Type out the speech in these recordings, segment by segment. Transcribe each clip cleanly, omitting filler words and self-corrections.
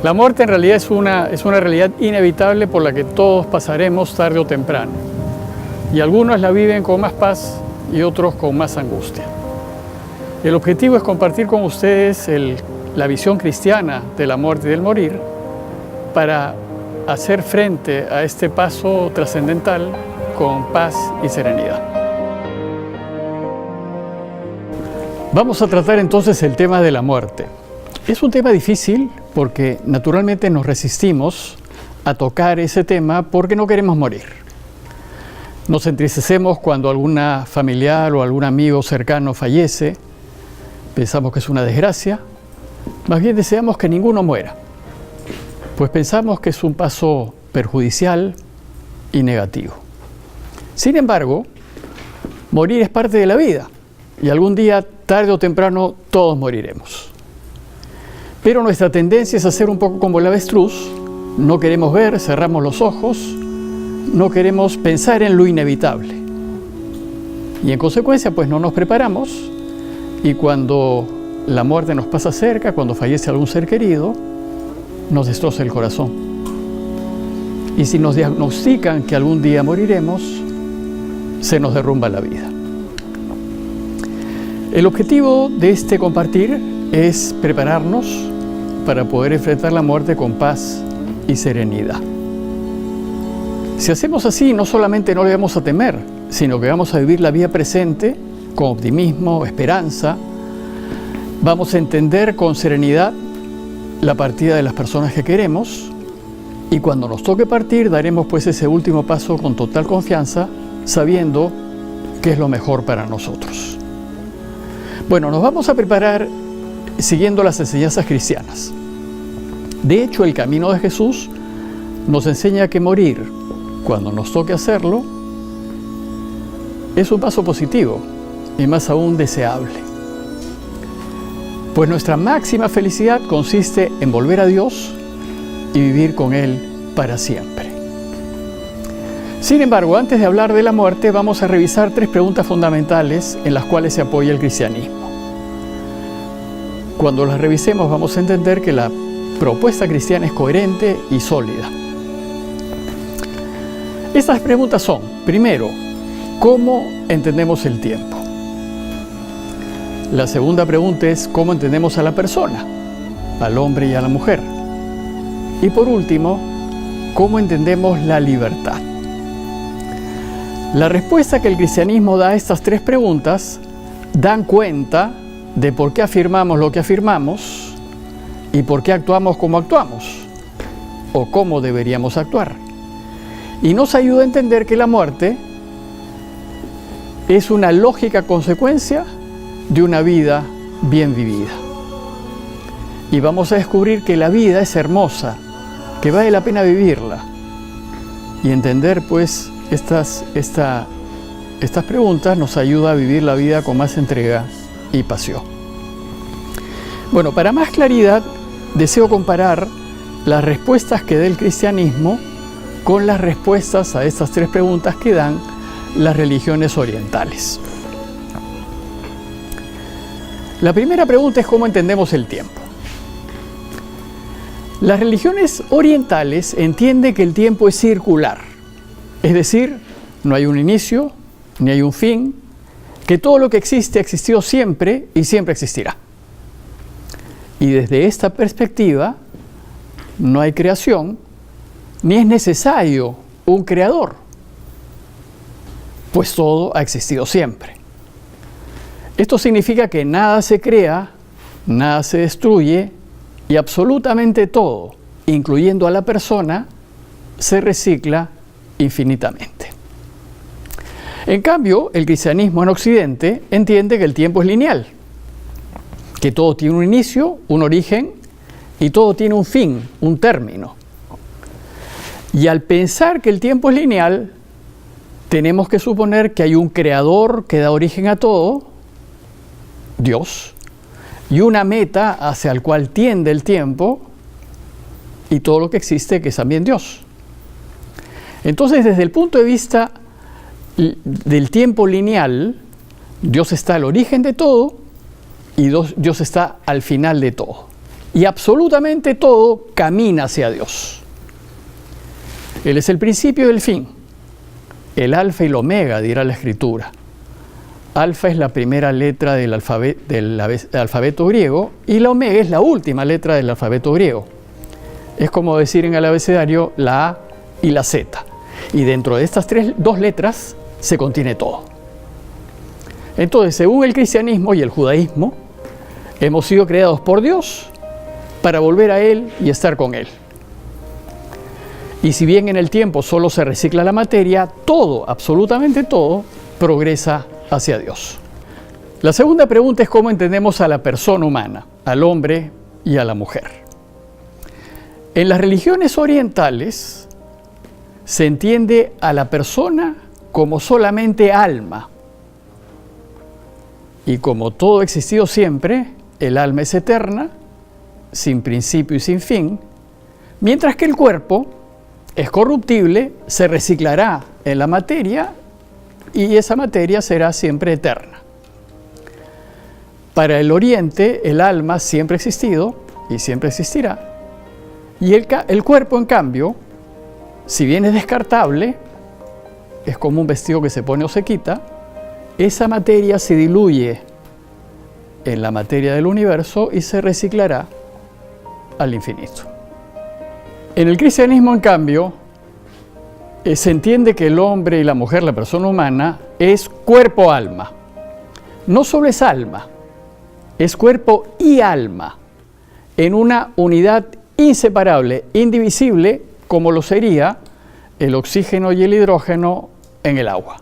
La muerte en realidad es una realidad inevitable por la que todos pasaremos tarde o temprano. Y algunos la viven con más paz y otros con más angustia. El objetivo es compartir con ustedes la visión cristiana de la muerte y del morir para hacer frente a este paso trascendental con paz y serenidad. Vamos a tratar entonces el tema de la muerte. Es un tema difícil porque naturalmente nos resistimos a tocar ese tema porque no queremos morir. Nos entristecemos cuando alguna familiar o algún amigo cercano fallece, pensamos que es una desgracia, más bien deseamos que ninguno muera, pues pensamos que es un paso perjudicial y negativo. Sin embargo, morir es parte de la vida y algún día, tarde o temprano, todos moriremos. Pero nuestra tendencia es a ser un poco como el avestruz, no queremos ver, cerramos los ojos, no queremos pensar en lo inevitable. Y en consecuencia, pues no nos preparamos y cuando la muerte nos pasa cerca, cuando fallece algún ser querido, nos destroza el corazón. Y si nos diagnostican que algún día moriremos, se nos derrumba la vida. El objetivo de este compartir es prepararnos para poder enfrentar la muerte con paz y serenidad. Si hacemos así, no solamente no le vamos a temer, sino que vamos a vivir la vida presente con optimismo, esperanza. Vamos a entender con serenidad la partida de las personas que queremos y cuando nos toque partir daremos pues ese último paso con total confianza, sabiendo que es lo mejor para nosotros. Bueno, nos vamos a preparar siguiendo las enseñanzas cristianas. De hecho, el camino de Jesús nos enseña que morir, cuando nos toque hacerlo, es un paso positivo y más aún deseable. Pues nuestra máxima felicidad consiste en volver a Dios y vivir con Él para siempre. Sin embargo, antes de hablar de la muerte, vamos a revisar 3 preguntas fundamentales en las cuales se apoya el cristianismo. Cuando las revisemos vamos a entender que la propuesta cristiana es coherente y sólida. Estas preguntas son, primero, ¿cómo entendemos el tiempo? La segunda pregunta es, ¿cómo entendemos a la persona, al hombre y a la mujer? Y por último, ¿cómo entendemos la libertad? La respuesta que el cristianismo da a estas 3 preguntas dan cuenta de por qué afirmamos lo que afirmamos y por qué actuamos como actuamos, o cómo deberíamos actuar. Y nos ayuda a entender que la muerte es una lógica consecuencia de una vida bien vivida. Y vamos a descubrir que la vida es hermosa, que vale la pena vivirla. Y entender pues estas preguntas nos ayuda a vivir la vida con más entrega y pasión. Bueno, para más claridad, deseo comparar las respuestas que da el cristianismo con las respuestas a estas 3 preguntas que dan las religiones orientales. La primera pregunta es ¿cómo entendemos el tiempo? Las religiones orientales entienden que el tiempo es circular, es decir, no hay un inicio ni hay un fin, que todo lo que existe ha existido siempre y siempre existirá. Y desde esta perspectiva no hay creación ni es necesario un creador, pues todo ha existido siempre. Esto significa que nada se crea, nada se destruye y absolutamente todo, incluyendo a la persona, se recicla infinitamente. En cambio, el cristianismo en Occidente entiende que el tiempo es lineal, que todo tiene un inicio, un origen y todo tiene un fin, un término. Y al pensar que el tiempo es lineal, tenemos que suponer que hay un creador que da origen a todo, Dios, y una meta hacia el cual tiende el tiempo y todo lo que existe, que es también Dios. Entonces, desde el punto de vista del tiempo lineal, Dios está al origen de todo y Dios está al final de todo. y absolutamente todo camina hacia Dios. Él es el principio y el fin, el alfa y el omega, dirá la Escritura. Alfa es la primera letra del alfabeto griego y la omega es la última letra del alfabeto griego. Es como decir en el abecedario la A y la Z. Y dentro de estas dos letras se contiene todo. Entonces, según el cristianismo y el judaísmo, hemos sido creados por Dios para volver a Él y estar con Él. Y si bien en el tiempo solo se recicla la materia, todo, absolutamente todo, progresa hacia Dios. La segunda pregunta es cómo entendemos a la persona humana, al hombre y a la mujer. En las religiones orientales se entiende a la persona como solamente alma. Y como todo ha existido siempre, el alma es eterna, sin principio y sin fin, mientras que el cuerpo es corruptible, se reciclará en la materia y esa materia será siempre eterna. Para el Oriente, el alma siempre ha existido y siempre existirá. Y el cuerpo, en cambio, si bien es descartable, es como un vestido que se pone o se quita, esa materia se diluye en la materia del universo y se reciclará al infinito. En el cristianismo, en cambio, se entiende que el hombre y la mujer, la persona humana, es cuerpo-alma. No solo es alma, es cuerpo y alma, en una unidad inseparable, indivisible, como lo sería el oxígeno y el hidrógeno en el agua.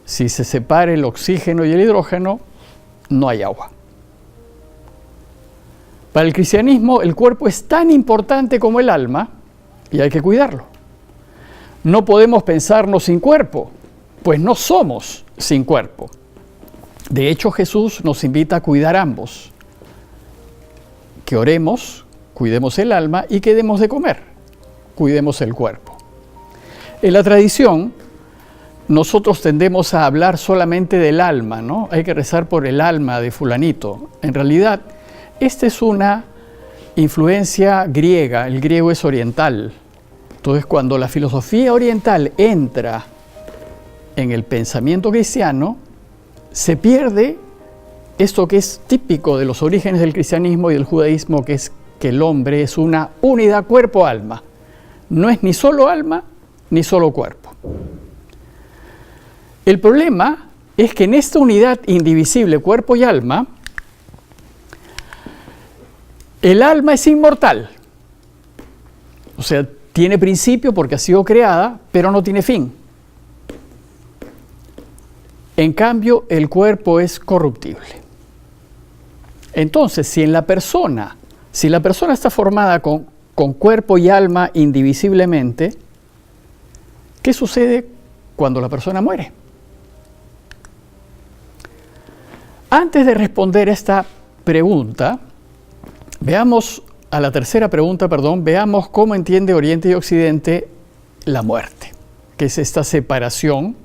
Si se separa el oxígeno y el hidrógeno, no hay agua. Para el cristianismo, el cuerpo es tan importante como el alma y hay que cuidarlo. No podemos pensarnos sin cuerpo, pues no somos sin cuerpo. De hecho, Jesús nos invita a cuidar ambos. Que oremos, cuidemos el alma y que demos de comer, cuidemos el cuerpo. En la tradición, nosotros tendemos a hablar solamente del alma, ¿no? Hay que rezar por el alma de fulanito. En realidad, esta es una influencia griega, el griego es oriental. Entonces, cuando la filosofía oriental entra en el pensamiento cristiano, se pierde esto que es típico de los orígenes del cristianismo y del judaísmo, que es que el hombre es una unidad cuerpo-alma. No es ni solo alma, ni solo cuerpo. El problema es que en esta unidad indivisible, cuerpo y alma, el alma es inmortal. O sea, tiene principio porque ha sido creada, pero no tiene fin. En cambio, el cuerpo es corruptible. Entonces, si la persona está formada con cuerpo y alma indivisiblemente, ¿qué sucede cuando la persona muere? Antes de responder esta pregunta, veamos cómo entiende Oriente y Occidente la muerte, que es esta separación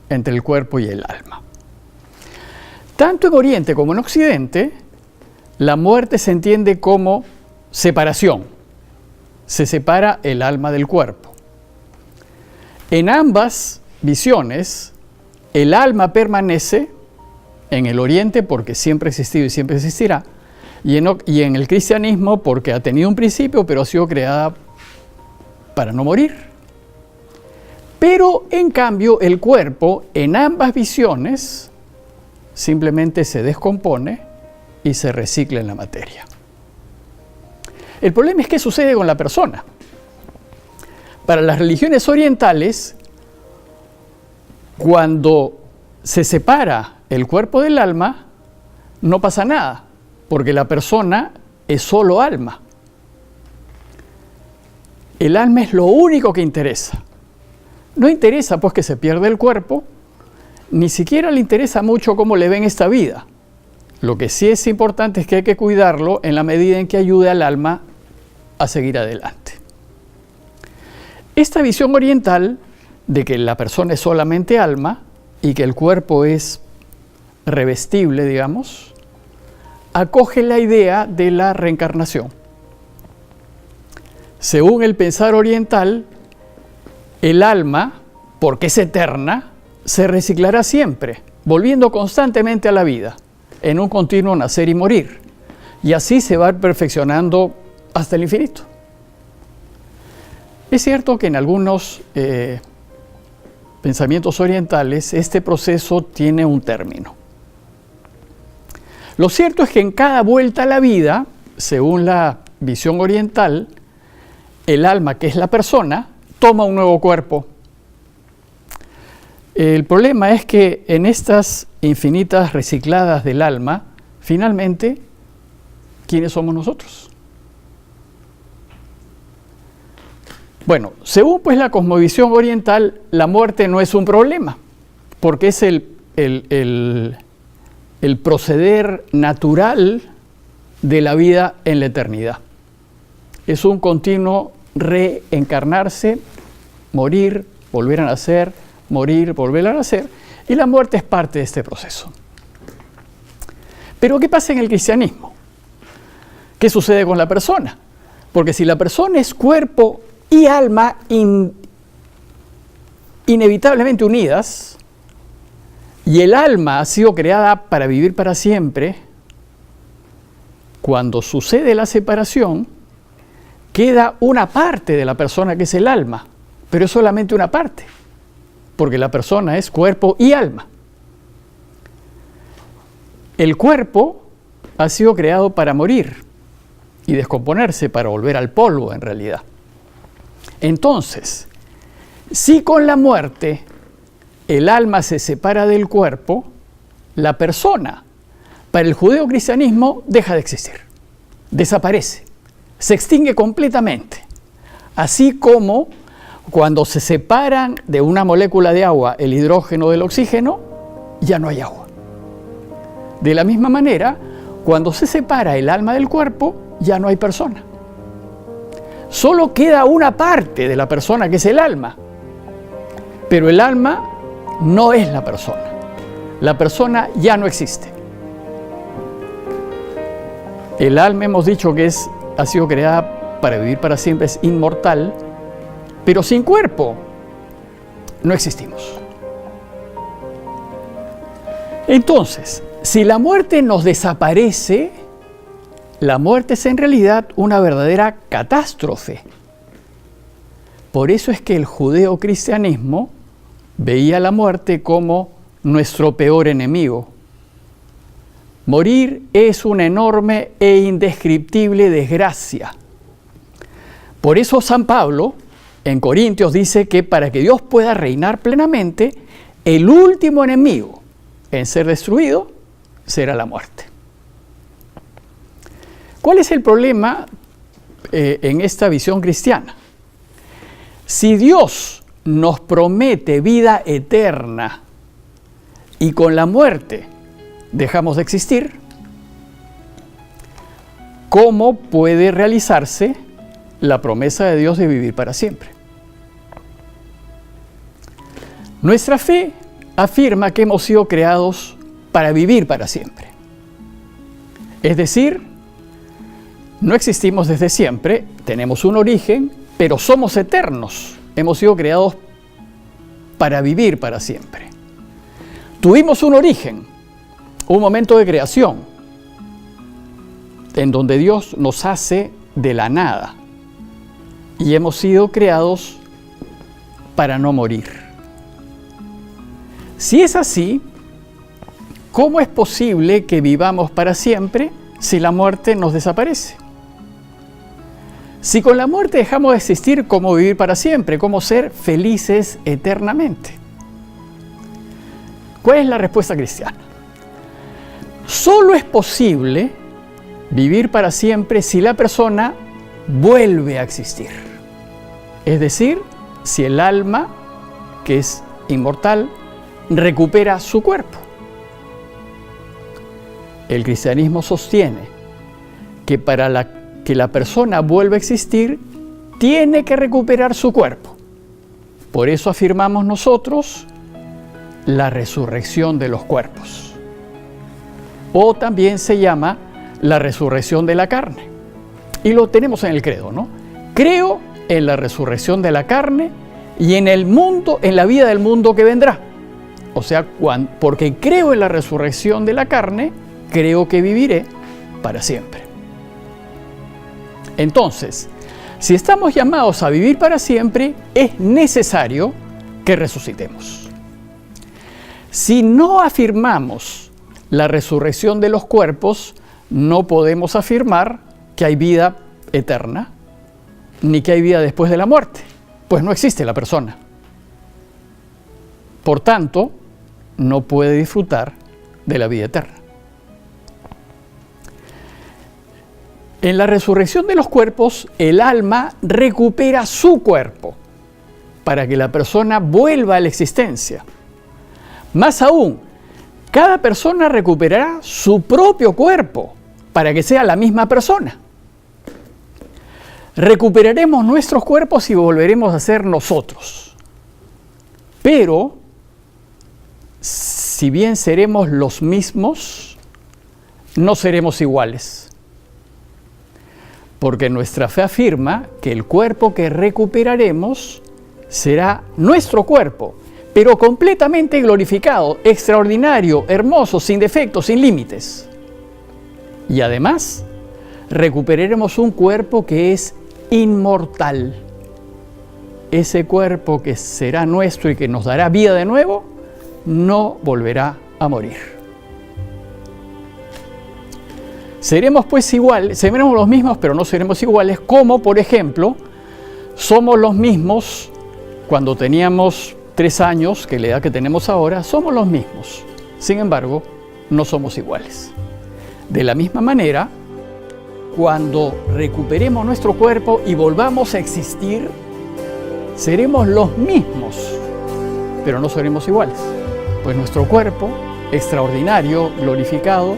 entre el cuerpo y el alma. Tanto en Oriente como en Occidente, la muerte se entiende como separación. Se separa el alma del cuerpo. En ambas visiones, el alma permanece en el Oriente porque siempre ha existido y siempre existirá, y en el cristianismo porque ha tenido un principio, pero ha sido creada para no morir. Pero, en cambio, el cuerpo, en ambas visiones, simplemente se descompone y se recicla en la materia. El problema es qué sucede con la persona. Para las religiones orientales, cuando se separa el cuerpo del alma, no pasa nada, porque la persona es solo alma. El alma es lo único que interesa. No interesa pues que se pierda el cuerpo, ni siquiera le interesa mucho cómo le ven esta vida. Lo que sí es importante es que hay que cuidarlo en la medida en que ayude al alma a seguir adelante. Esta visión oriental de que la persona es solamente alma y que el cuerpo es revestible, digamos, acoge la idea de la reencarnación. Según el pensar oriental, el alma, porque es eterna, se reciclará siempre, volviendo constantemente a la vida, en un continuo nacer y morir. Y así se va perfeccionando hasta el infinito. Es cierto que en algunos pensamientos orientales este proceso tiene un término. Lo cierto es que en cada vuelta a la vida, según la visión oriental, el alma, que es la persona, toma un nuevo cuerpo. El problema es que en estas infinitas recicladas del alma, finalmente, ¿quiénes somos nosotros? Bueno, según pues la cosmovisión oriental, la muerte no es un problema, porque es el proceder natural de la vida en la eternidad. Es un continuo reencarnarse, morir, volver a nacer, morir, volver a nacer, y la muerte es parte de este proceso. Pero ¿qué pasa en el cristianismo? ¿Qué sucede con la persona? Porque si la persona es cuerpo y alma inevitablemente unidas, y el alma ha sido creada para vivir para siempre, cuando sucede la separación, queda una parte de la persona que es el alma, pero es solamente una parte, porque la persona es cuerpo y alma. El cuerpo ha sido creado para morir y descomponerse, para volver al polvo en realidad. Entonces, si con la muerte el alma se separa del cuerpo, la persona, para el judeocristianismo, deja de existir, desaparece, se extingue completamente. Así como cuando se separan de una molécula de agua el hidrógeno del oxígeno, ya no hay agua. De la misma manera, cuando se separa el alma del cuerpo, ya no hay persona. Solo queda una parte de la persona, que es el alma. Pero el alma no es la persona. La persona ya no existe. El alma, hemos dicho que ha sido creada para vivir para siempre, es inmortal, pero sin cuerpo no existimos. Entonces, si la muerte nos desaparece, la muerte es en realidad una verdadera catástrofe. Por eso es que el judeocristianismo veía la muerte como nuestro peor enemigo. Morir es una enorme e indescriptible desgracia. Por eso San Pablo en Corintios dice que para que Dios pueda reinar plenamente, el último enemigo en ser destruido será la muerte. ¿Cuál es el problema en esta visión cristiana? Si Dios nos promete vida eterna y con la muerte dejamos de existir, ¿cómo puede realizarse la promesa de Dios de vivir para siempre? Nuestra fe afirma que hemos sido creados para vivir para siempre. Es decir, no existimos desde siempre, tenemos un origen, pero somos eternos. Hemos sido creados para vivir para siempre. Tuvimos un origen, un momento de creación, en donde Dios nos hace de la nada. Y hemos sido creados para no morir. Si es así, ¿cómo es posible que vivamos para siempre si la muerte nos desaparece? Si con la muerte dejamos de existir, ¿cómo vivir para siempre? ¿Cómo ser felices eternamente? ¿Cuál es la respuesta cristiana? Solo es posible vivir para siempre si la persona vuelve a existir. Es decir, si el alma, que es inmortal, recupera su cuerpo. El cristianismo sostiene que para que la persona vuelva a existir, tiene que recuperar su cuerpo. Por eso afirmamos nosotros la resurrección de los cuerpos. O también se llama la resurrección de la carne. Y lo tenemos en el credo, ¿no? Creo en la resurrección de la carne y en el mundo, en la vida del mundo que vendrá. O sea, porque creo en la resurrección de la carne, creo que viviré para siempre. Entonces, si estamos llamados a vivir para siempre, es necesario que resucitemos. Si no afirmamos la resurrección de los cuerpos, no podemos afirmar que hay vida eterna, ni que hay vida después de la muerte, pues no existe la persona. Por tanto, no puede disfrutar de la vida eterna. En la resurrección de los cuerpos, el alma recupera su cuerpo para que la persona vuelva a la existencia. Más aún, cada persona recuperará su propio cuerpo para que sea la misma persona. Recuperaremos nuestros cuerpos y volveremos a ser nosotros. Pero, si bien seremos los mismos, no seremos iguales. Porque nuestra fe afirma que el cuerpo que recuperaremos será nuestro cuerpo, pero completamente glorificado, extraordinario, hermoso, sin defectos, sin límites. Y además, recuperaremos un cuerpo que es inmortal. Ese cuerpo que será nuestro y que nos dará vida de nuevo, no volverá a morir. Seremos pues iguales, seremos los mismos, pero no seremos iguales, como por ejemplo, somos los mismos cuando teníamos 3 años, que la edad que tenemos ahora, somos los mismos. Sin embargo, no somos iguales. De la misma manera, cuando recuperemos nuestro cuerpo y volvamos a existir, seremos los mismos, pero no seremos iguales. Pues nuestro cuerpo, extraordinario, glorificado,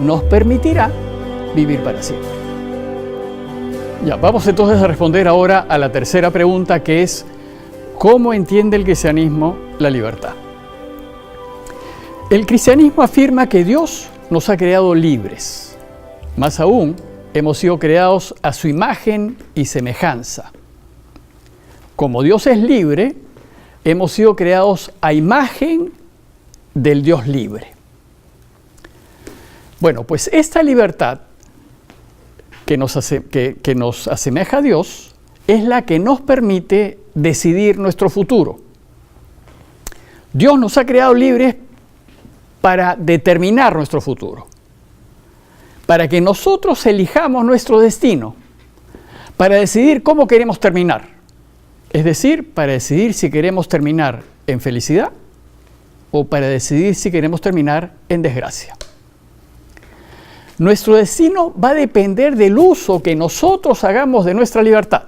nos permitirá vivir para siempre. Ya, vamos entonces a responder ahora a la tercera pregunta, que es: ¿cómo entiende el cristianismo la libertad? El cristianismo afirma que Dios nos ha creado libres. Más aún, hemos sido creados a su imagen y semejanza. Como Dios es libre, hemos sido creados a imagen del Dios libre. Bueno, pues esta libertad que nos asemeja a Dios es la que nos permite decidir nuestro futuro. Dios nos ha creado libres para determinar nuestro futuro, para que nosotros elijamos nuestro destino, para decidir cómo queremos terminar. Es decir, para decidir si queremos terminar en felicidad o para decidir si queremos terminar en desgracia. Nuestro destino va a depender del uso que nosotros hagamos de nuestra libertad.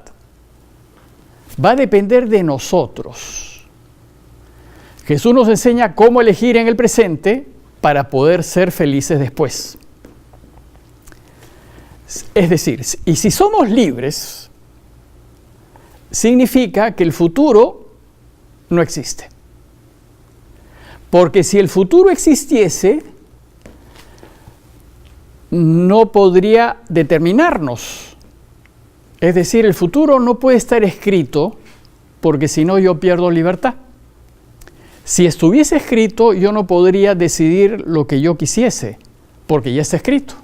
Va a depender de nosotros. Jesús nos enseña cómo elegir en el presente para poder ser felices después. Es decir, y si somos libres, significa que el futuro no existe. Porque si el futuro existiese, no podría determinarnos. Es decir, el futuro no puede estar escrito porque si no yo pierdo libertad. Si estuviese escrito, yo no podría decidir lo que yo quisiese porque ya está escrito.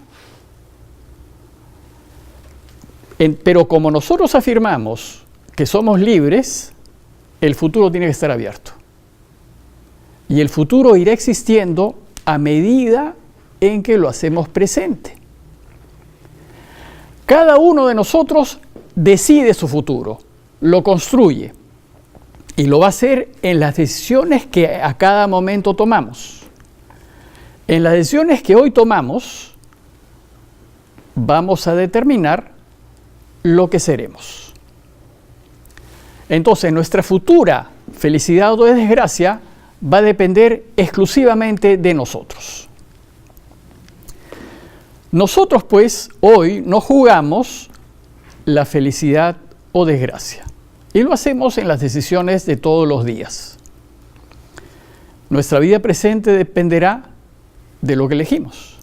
Pero como nosotros afirmamos que somos libres, el futuro tiene que estar abierto. Y el futuro irá existiendo a medida en que lo hacemos presente. Cada uno de nosotros decide su futuro, lo construye y lo va a hacer en las decisiones que a cada momento tomamos. En las decisiones que hoy tomamos, vamos a determinar lo que seremos. Entonces, nuestra futura felicidad o desgracia va a depender exclusivamente de nosotros. Nosotros, pues, hoy no jugamos la felicidad o desgracia. Y lo hacemos en las decisiones de todos los días. Nuestra vida presente dependerá de lo que elegimos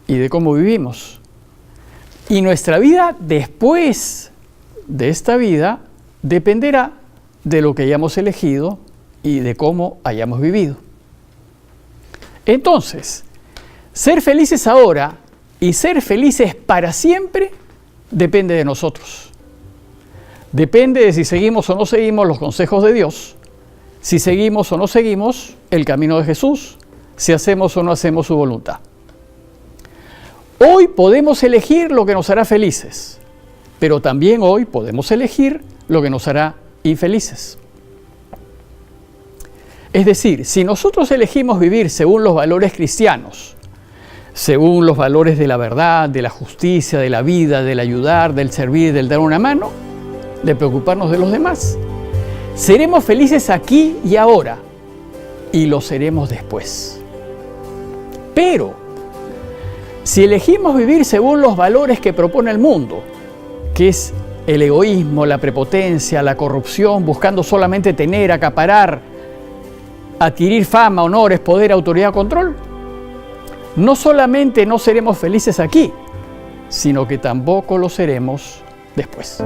y de cómo vivimos Y nuestra vida después de esta vida dependerá de lo que hayamos elegido y de cómo hayamos vivido. Entonces, ser felices ahora y ser felices para siempre depende de nosotros. Depende de si seguimos o no seguimos los consejos de Dios, si seguimos o no seguimos el camino de Jesús, si hacemos o no hacemos su voluntad. Hoy podemos elegir lo que nos hará felices, pero también hoy podemos elegir lo que nos hará infelices. Es decir, si nosotros elegimos vivir según los valores cristianos, según los valores de la verdad, de la justicia, de la vida, del ayudar, del servir, del dar una mano, de preocuparnos de los demás, seremos felices aquí y ahora, y lo seremos después. Pero, si elegimos vivir según los valores que propone el mundo, que es el egoísmo, la prepotencia, la corrupción, buscando solamente tener, acaparar, adquirir fama, honores, poder, autoridad, control, no solamente no seremos felices aquí, sino que tampoco lo seremos después.